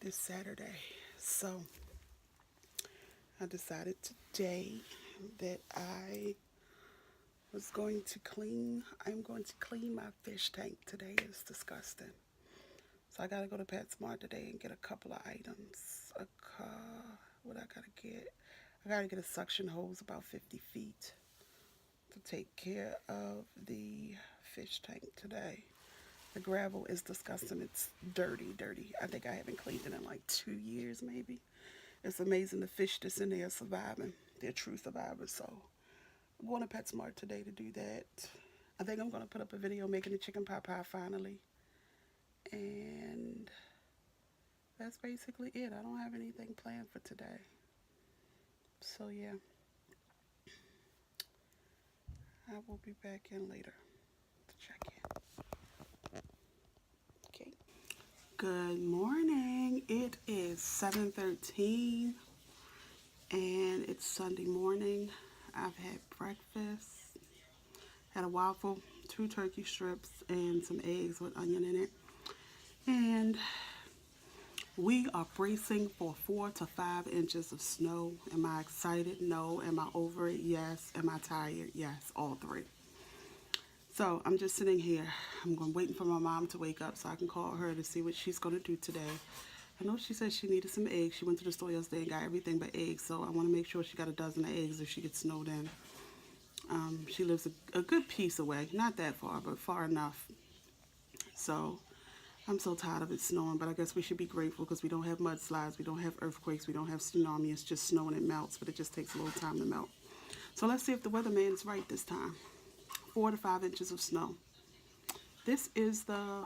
is Saturday, so I decided today that I'm going to clean my fish tank today. It's disgusting. So I gotta go to PetSmart today and get a couple of items. What I gotta get? I gotta get a suction hose about 50 feet to take care of the fish tank today. The gravel is disgusting. It's dirty. I think I haven't cleaned it in like 2 years maybe. It's amazing the fish that's in there are surviving. They're true survivors. So I'm going to PetSmart today to do that. I think I'm going to put up a video making the chicken pot pie finally. And that's basically it. I don't have anything planned for today. So yeah. I will be back in later to check in. Okay. Good morning. It is 7:13 and it's Sunday morning. I've had breakfast, had a waffle, 2 turkey strips, and some eggs with onion in it. And we are bracing for 4 to 5 inches of snow. Am I excited? No. Am I over it? Yes. Am I tired? Yes. All 3. So I'm just sitting here. I'm waiting for my mom to wake up so I can call her to see what she's going to do today. I know she said she needed some eggs. She went to the store yesterday and got everything but eggs. So I want to make sure she got a dozen of eggs if she gets snowed in. She lives a good piece away. Not that far, but far enough. So I'm so tired of it snowing, but I guess we should be grateful because we don't have mudslides, we don't have earthquakes, we don't have tsunami. It's just snow and it melts, but it just takes a little time to melt. So let's see if the weatherman is right this time. 4 to 5 inches of snow. This is the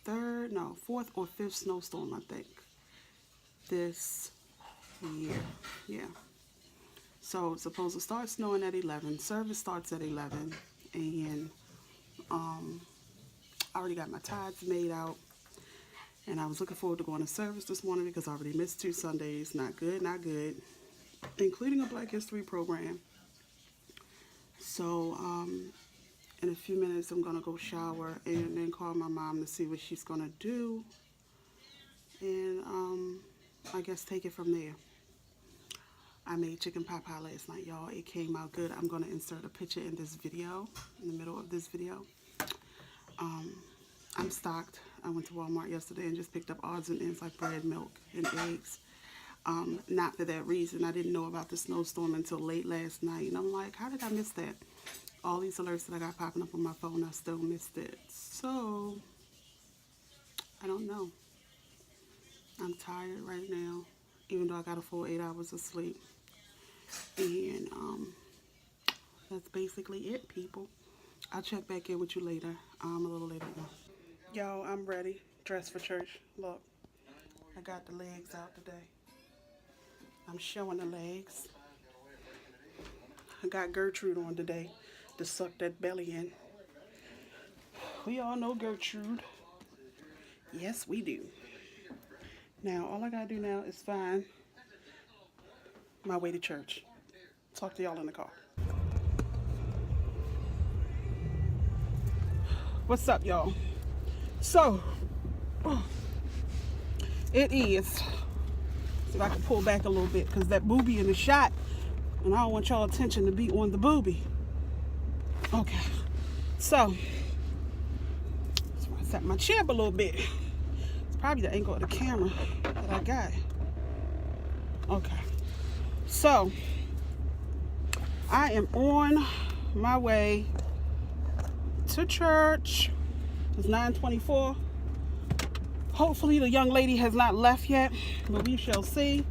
4th or 5th snowstorm, I think, this year. Yeah. So it's supposed to start snowing at 11. Service starts at 11. And I already got my tides made out. And I was looking forward to going to service this morning because I already missed 2 Sundays. Not good, not good. Including a Black History program. So, in a few minutes, I'm going to go shower and then call my mom to see what she's going to do. And, I guess take it from there. I made chicken pot pie last night, y'all. It came out good. I'm going to insert a picture in this video, in the middle of this video. I'm stocked. I went to Walmart yesterday and just picked up odds and ends like bread, milk, and eggs. Not for that reason. I didn't know about the snowstorm until late last night. And I'm like, how did I miss that? All these alerts that I got popping up on my phone, I still missed it. So, I don't know. I'm tired right now, even though I got a full 8 hours of sleep. And that's basically it, people. I'll check back in with you later. A little later on. Yo, I'm ready. Dressed for church. Look, I got the legs out today. I'm showing the legs. I got Gertrude on today to suck that belly in. We all know Gertrude. Yes, we do. Now, all I gotta do now is find my way to church. Talk to y'all in the car. What's up, y'all? So, it is. See if I can pull back a little bit because that booby in the shot, and I don't want y'all attention to be on the booby. Okay, so I set my chair up a little bit. It's probably the angle of the camera that I got. Okay, so I am on my way to church. It's 9:24. Hopefully the young lady has not left yet, but we shall see.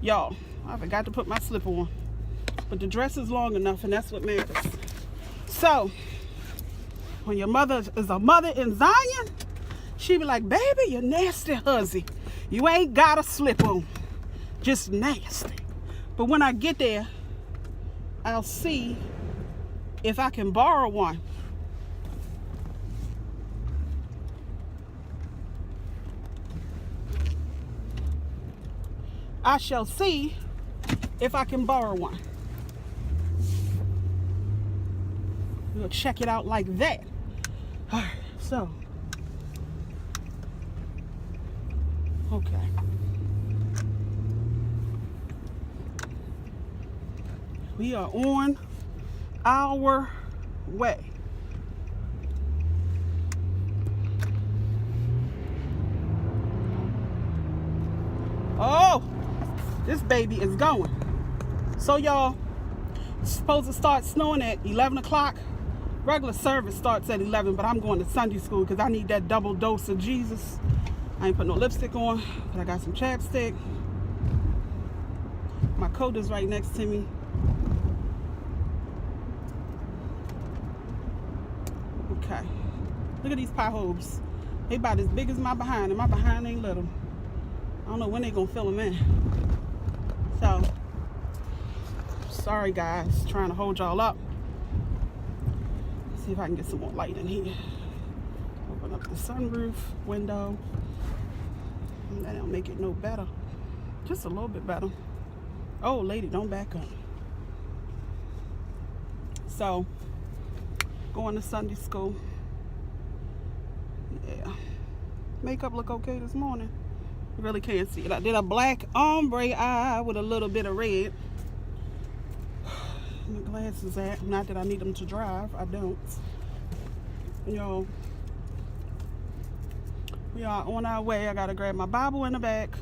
Y'all, I forgot to put my slipper on, but the dress is long enough, and that's what matters. So, when your mother is a mother in Zion, she be like, baby, you nasty hussy. You ain't got a slip on. Just nasty. But when I get there, I'll see if I can borrow one. I shall see if I can borrow one. We'll check it out like that. All right, so, okay. we are on our way. Oh, this baby is going. So y'all, it's supposed to start snowing at 11 o'clock. Regular service starts at 11, but I'm going to Sunday school because I need that double dose of Jesus. I ain't put no lipstick on, but I got some chapstick. My coat is right next to me. Okay. Look at these potholes. They about as big as my behind, and my behind ain't little. I don't know when they gonna fill them in. So, sorry guys, trying to hold y'all up. Let's see if I can get some more light in here. Open up the sunroof window. That don't make it no better. Just a little bit better. Oh, lady, don't back up. So, going to Sunday school. Yeah. Makeup look okay this morning. You really can't see it. I did a black ombre eye with a little bit of red. My glasses at. Not that I need them to drive. I don't. You know, we are on our way. I gotta grab my Bible in the back.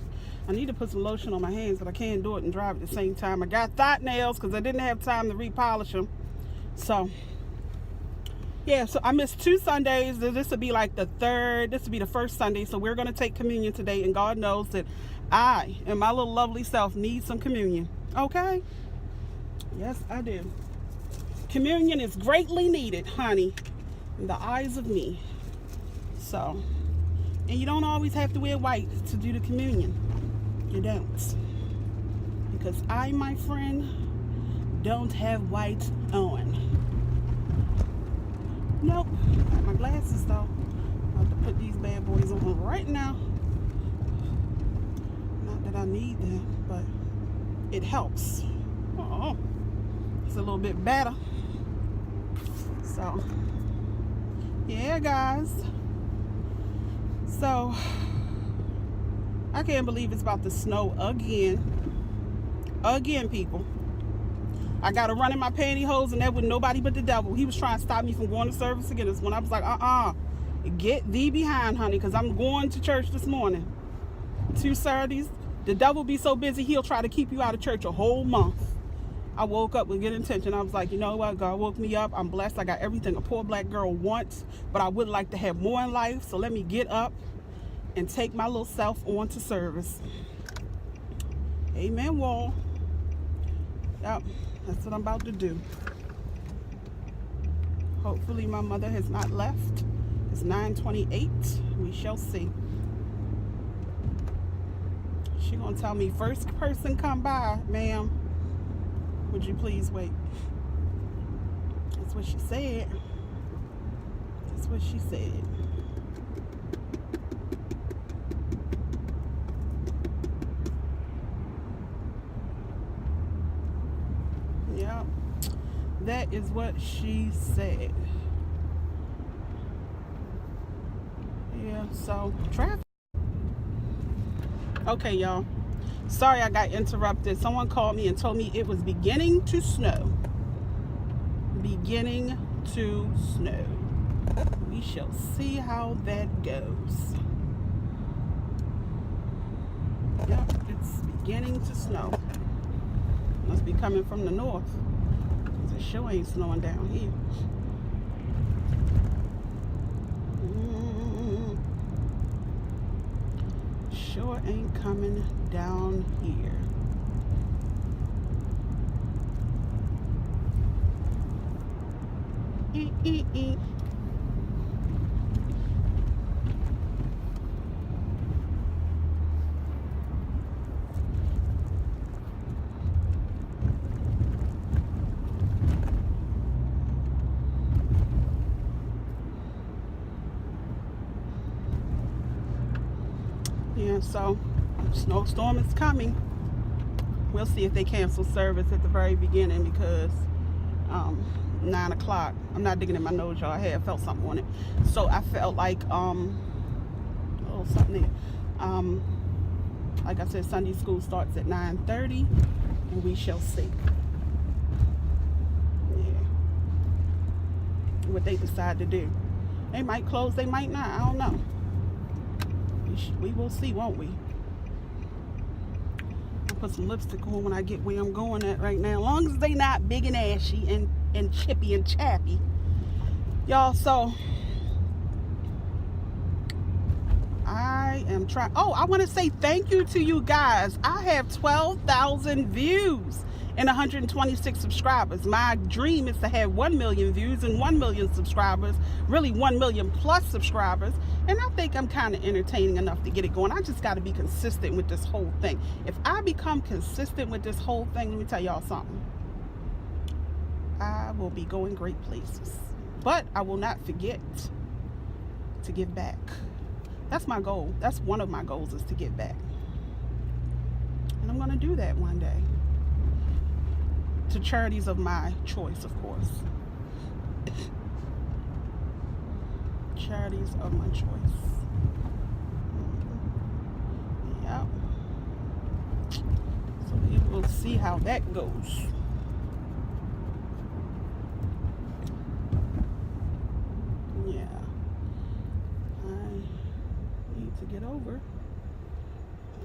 I need to put some lotion on my hands, but I can't do it and drive at the same time. I got thought nails because I didn't have time to repolish them. So, yeah, so I missed 2 Sundays. This will be like the third. This will be the first Sunday. So we're going to take communion today. And God knows that I and my little lovely self need some communion. Okay? Yes, I do. Communion is greatly needed, honey, in the eyes of me. So, and you don't always have to wear white to do the communion. You don't. Because I, my friend, don't have white on. Nope. Got my glasses though. I have to put these bad boys on right now. Not that I need them, but it helps. Oh, it's a little bit better. So, yeah, guys. So, I can't believe it's about to snow again. Again, people. I got to run in my pantyhose, and that with nobody but the devil. He was trying to stop me from going to service again this morning. I was like, get thee behind, honey, because I'm going to church this morning. 2 Saturdays. The devil be so busy, he'll try to keep you out of church a whole month. I woke up with good intention. I was like, you know what? God woke me up. I'm blessed. I got everything a poor black girl wants, but I would like to have more in life. So let me get up and take my little self on to service. Amen, wall. Yep. That's what I'm about to do. Hopefully my mother has not left. It's 9:28. We shall see. She gonna tell me, first person come by, ma'am, would you please wait? That's what she said. That's what she said. Yeah, that is what she said. Yeah, so traffic. Okay, y'all. Sorry I got interrupted. Someone called me and told me it was beginning to snow. Beginning to snow. We shall see how that goes. Yep, it's beginning to snow. Must be coming from the north. It sure ain't snowing down here. Sure ain't coming down here. Yeah, so snowstorm is coming. We'll see if they cancel service at the very beginning because 9 o'clock. I'm not digging in my nose, y'all. I had felt something on it. So I felt like oh, something there. Like I said, Sunday school starts at 9:30 and we shall see. what they decide to do. They might close, they might not. I don't know. We will see, won't we? I'll put some lipstick on when I get where I'm going at right now. As long as they not big and ashy and chippy and chappy. Y'all, so I am trying. Oh, I want to say thank you to you guys. I have 12,000 views and 126 subscribers. My dream is to have 1 million views and 1 million subscribers, really 1 million plus subscribers. And I think I'm kind of entertaining enough to get it going. I just got to be consistent with this whole thing. If I become consistent with this whole thing, let me tell y'all something. I will be going great places. But I will not forget to give back. That's my goal. That's one of my goals, is to give back. And I'm going to do that one day. To charities of my choice, of course. Charities of my choice. Yep. So we will see how that goes. Yeah. I need to get over.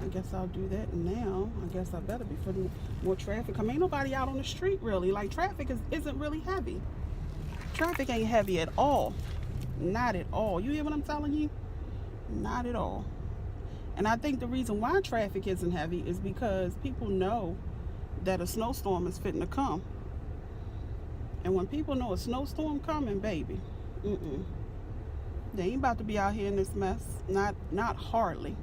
I guess I'll do that now. I guess I better be putting more traffic. I mean, ain't nobody out on the street really. Like, traffic isn't really heavy. Traffic ain't heavy at all. Not at all. You hear what I'm telling you? Not at all. And I think the reason why traffic isn't heavy is because people know that a snowstorm is fitting to come. And when people know a snowstorm coming, baby, they ain't about to be out here in this mess. Not hardly.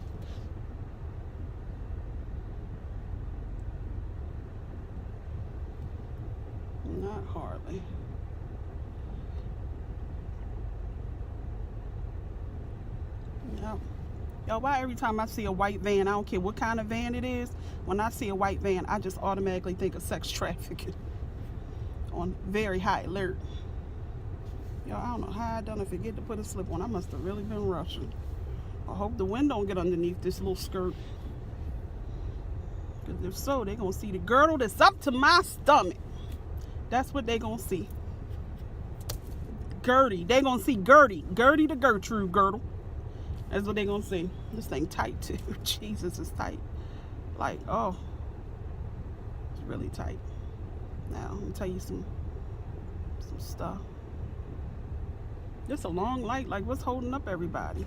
Not hardly. Yep. Yo, why every time I see a white van, I don't care what kind of van it is, when I see a white van, I just automatically think of sex trafficking. On very high alert. Yo, I don't know how I done forget to put a slip on. I must have really been rushing. I hope the wind don't get underneath this little skirt. Because if so, they're going to see the girdle that's up to my stomach. That's what they're going to see. Gertie. They're going to see Gertie. Gertie the Gertrude girdle. That's what they're going to see. This thing tight, too. Jesus, is tight. Like, oh. It's really tight. Now, let me tell you some stuff. It's a long light. Like, what's holding up everybody?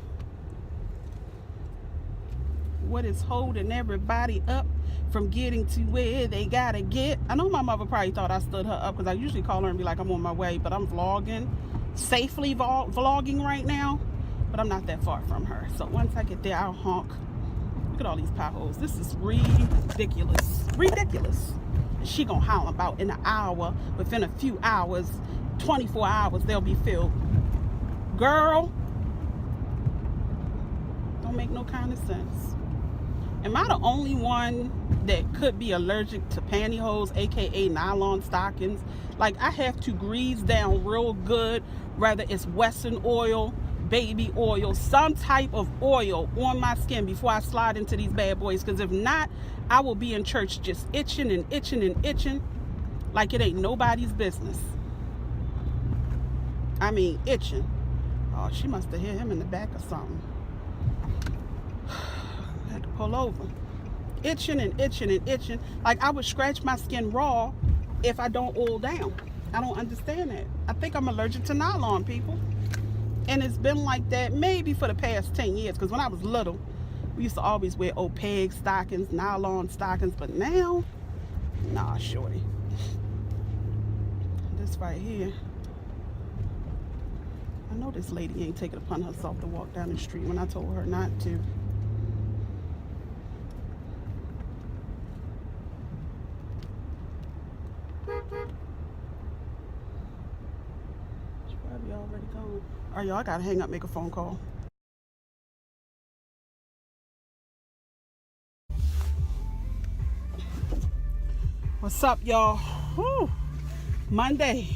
What is holding everybody up from getting to where they gotta get? I know my mother probably thought I stood her up, because I usually call her and be like, I'm on my way, but I'm vlogging, safely vlogging right now, but I'm not that far from her. So once I get there, I'll honk. Look at all these potholes. This is ridiculous. Ridiculous. And she gonna howl about in an hour, within a few hours, 24 hours, they'll be filled. Girl, don't make no kind of sense. Am I the only one that could be allergic to pantyhose, aka nylon stockings? Like, I have to grease down real good, whether it's Western oil, baby oil, some type of oil on my skin before I slide into these bad boys. Because if not, I will be in church just itching and itching and itching like it ain't nobody's business. I mean, itching. Oh, she must have hit him in the back or something. Had to pull over. Itching and itching and itching. Like, I would scratch my skin raw if I don't oil down. I don't understand that. I think I'm allergic to nylon, people. And it's been like that maybe for the past 10 years. Because when I was little, we used to always wear old peg stockings, nylon stockings. But now, nah, shorty. This right here. I know this lady ain't taking it upon herself to walk down the street when I told her not to. She's probably already gone. All right, y'all, I gotta hang up, make a phone call. What's up, y'all? Whew. Mondays.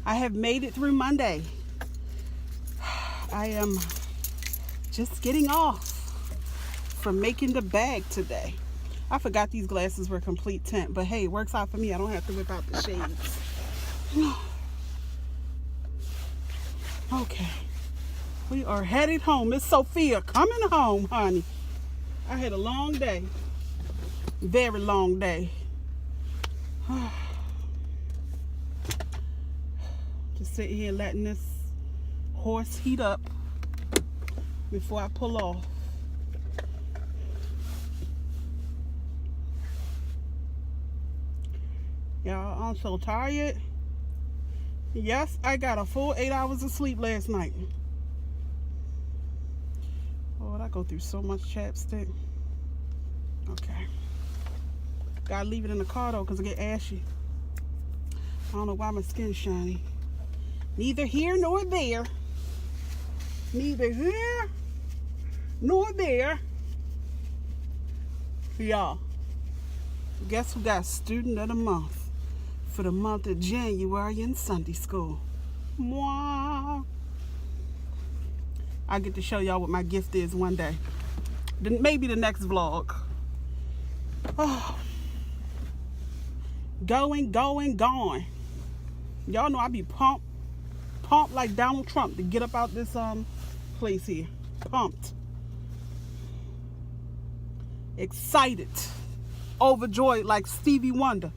I have made it through Monday. I am just getting off from making the bag today. I forgot these glasses were complete tint, but hey, it works out for me. I don't have to whip out the shades. Okay. We are headed home. Miss Sophia coming home, honey. I had a long day. Very long day. Just sitting here letting this horse heat up before I pull off. Y'all, I'm so tired. Yes, I got a full 8 hours of sleep last night. Oh, I go through so much chapstick. Okay. Gotta leave it in the car though, because it get ashy. I don't know why my skin's shiny. Neither here nor there. Neither here nor there. Y'all, guess who got Student of the Month for the month of January in Sunday school? Mwah. I get to show y'all what my gift is one day. Maybe the next vlog. Oh. Going. Y'all know I be pumped like Donald Trump to get up out this place here. Pumped. Excited. Overjoyed like Stevie Wonder.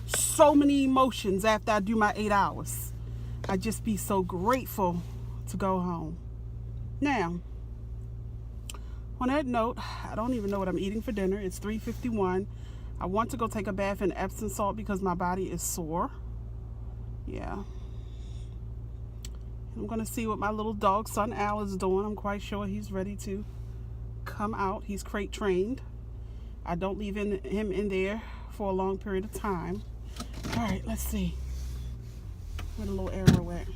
So many emotions after I do my 8 hours. I just be so grateful to go home. Now, on that note, I don't even know what I'm eating for dinner. It's 3:51. I want to go take a bath in Epsom salt because my body is sore. Yeah. I'm going to see what my little dog, son Al, is doing. I'm quite sure he's ready to come out. He's crate trained. I don't leave him in there for a long period of time. All right, let's see. Where the little arrow at?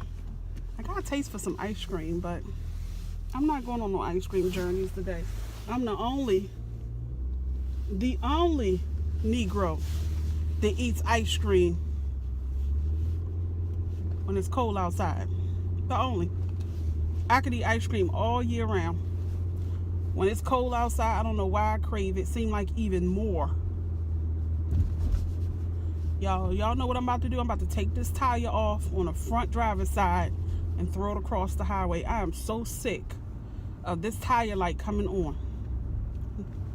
I got a taste for some ice cream, but I'm not going on no ice cream journeys today. I'm the only Negro that eats ice cream when it's cold outside. The only. I could eat ice cream all year round. When it's cold outside, I don't know why I crave it. Seems like even more. Y'all know what I'm about to do? I'm about to take this tire off on the front driver's side and throw it across the highway. I am so sick of this tire light coming on.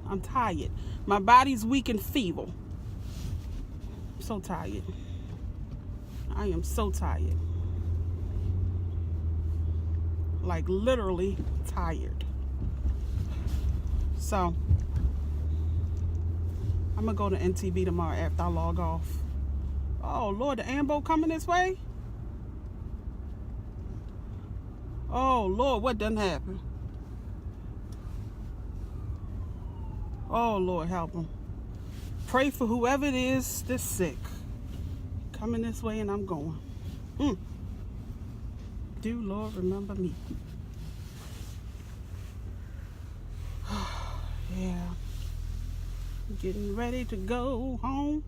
I'm tired. My body's weak and feeble. I'm so tired. I am so tired. Like literally tired. So I'm gonna go to NTV tomorrow after I log off. Oh Lord, the ambo coming this way? Oh Lord, what done happened? Oh Lord, help him. Pray for whoever it is that's sick. Coming this way and I'm going. Do Lord remember me. Yeah. Getting ready to go home.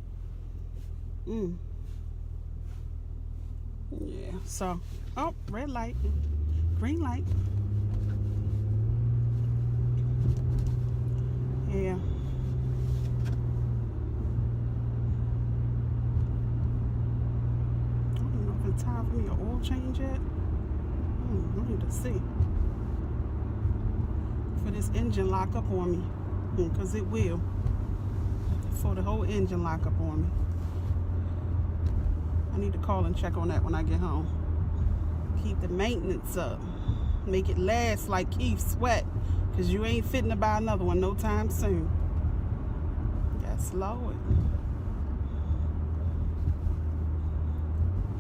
Yeah, so, oh, red light, green light. Yeah. I don't know if it's time for me an oil change yet. I need to see. For this engine lock up on me. Because it will. For the whole engine lock up on me. I need to call and check on that when I get home. Keep the maintenance up. Make it last like Keith Sweat. Because you ain't fitting to buy another one no time soon. Yes, Lord.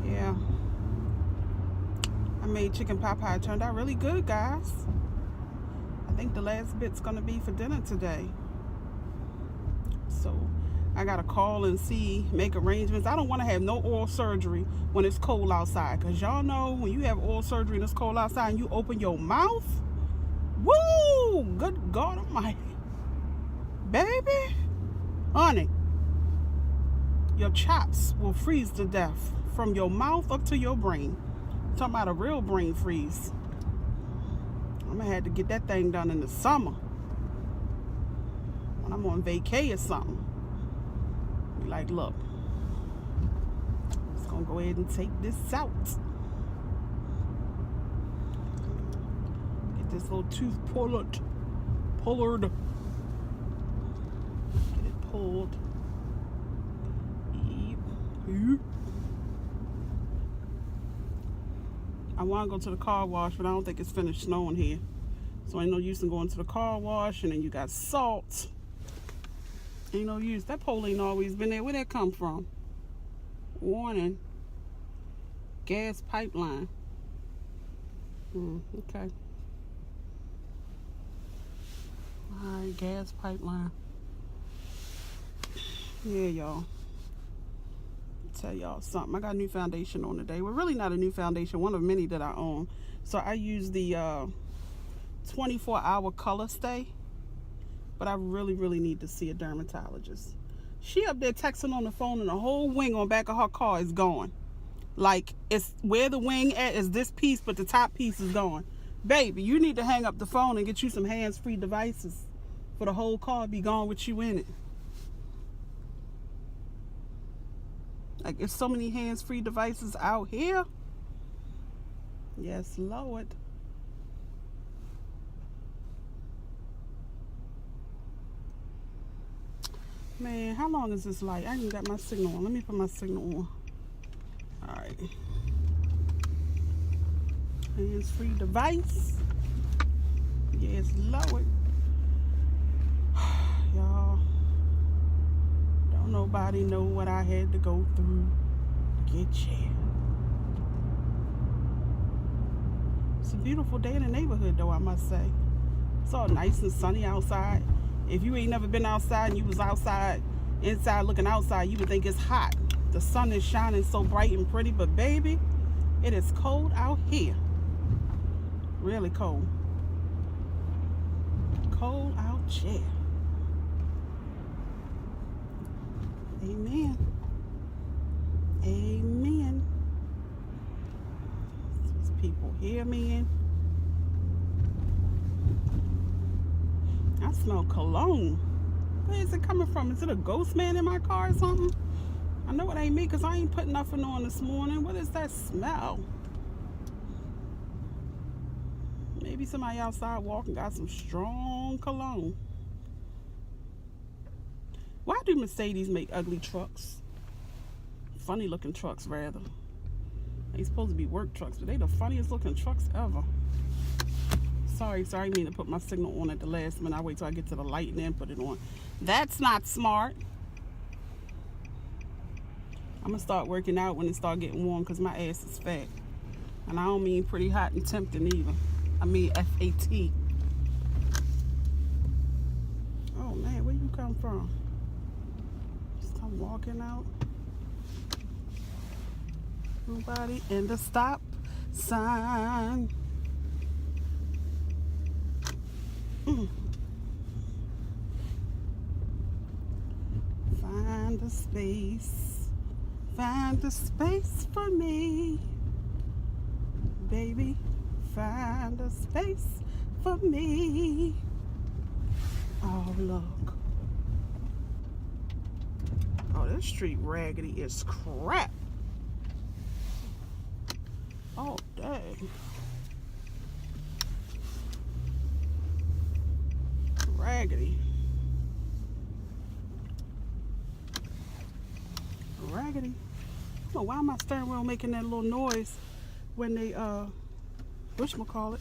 Yeah. I made chicken pot pie. It turned out really good, guys. I think the last bit's going to be for dinner today. So I got to call and see, make arrangements. I don't want to have no oral surgery when it's cold outside. Because y'all know when you have oral surgery and it's cold outside and you open your mouth, woo, good God almighty. Baby, honey, your chops will freeze to death from your mouth up to your brain. I'm talking about a real brain freeze. I'm going to have to get that thing done in the summer. When I'm on vacay or something. Be like, look, gonna go ahead and take this out. Get this little tooth pulled. Get it pulled. Yep. I want to go to the car wash, but I don't think it's finished snowing here. So ain't no use in going to the car wash, and then you got salt. Ain't no use. That pole ain't always been there. Where'd that come from? Warning. Gas pipeline. Okay. Alright, gas pipeline. Yeah, y'all. Tell y'all something. I got a new foundation on today. Well, really not a new foundation, one of many that I own. So I use the 24-hour color stay, but I really need to see a dermatologist. She up there texting on the phone, and the whole wing on the back of her car is gone. Like, it's where the wing at is this piece, but the top piece is gone. Baby, you need to hang up the phone and get you some hands-free devices for the whole car be gone with you in it. Like, there's so many hands-free devices out here. Yes, Lord. Man, how long is this light? I ain't even got my signal on. Let me put my signal on. Alright. Hands-free device. Yes, Lord. Y'all. Don't nobody know what I had to go through to get here. It's a beautiful day in the neighborhood, though, I must say. It's all nice and sunny outside. If you ain't never been outside and you was outside, inside looking outside, you would think it's hot. The sun is shining so bright and pretty, but baby, it is cold out here. Really cold. Cold out here. Amen. Amen. These people hear me. I smell cologne. Where is it coming from? Is it a ghost man in my car or something? I know it ain't me because I ain't put nothing on this morning. What is that smell? Maybe somebody outside walking got some strong cologne. Why do Mercedes make ugly trucks? Funny looking trucks, rather. They supposed to be work trucks, but they the funniest looking trucks ever. Sorry, I mean to put my signal on at the last minute. I wait till I get to the light and then put it on. That's not smart. I'm gonna start working out when it start getting warm because my ass is fat. And I don't mean pretty hot and tempting either. I mean F-A-T. Oh man, where you come from? Just come walking out. Nobody in the stop sign. Find a space. Find a space for me. Baby, find a space for me. Oh, look. Oh, this street raggedy is crap. Oh, dang. Raggedy. Raggedy. Oh, why am I steering wheel making that little noise when they, whatchamacallit?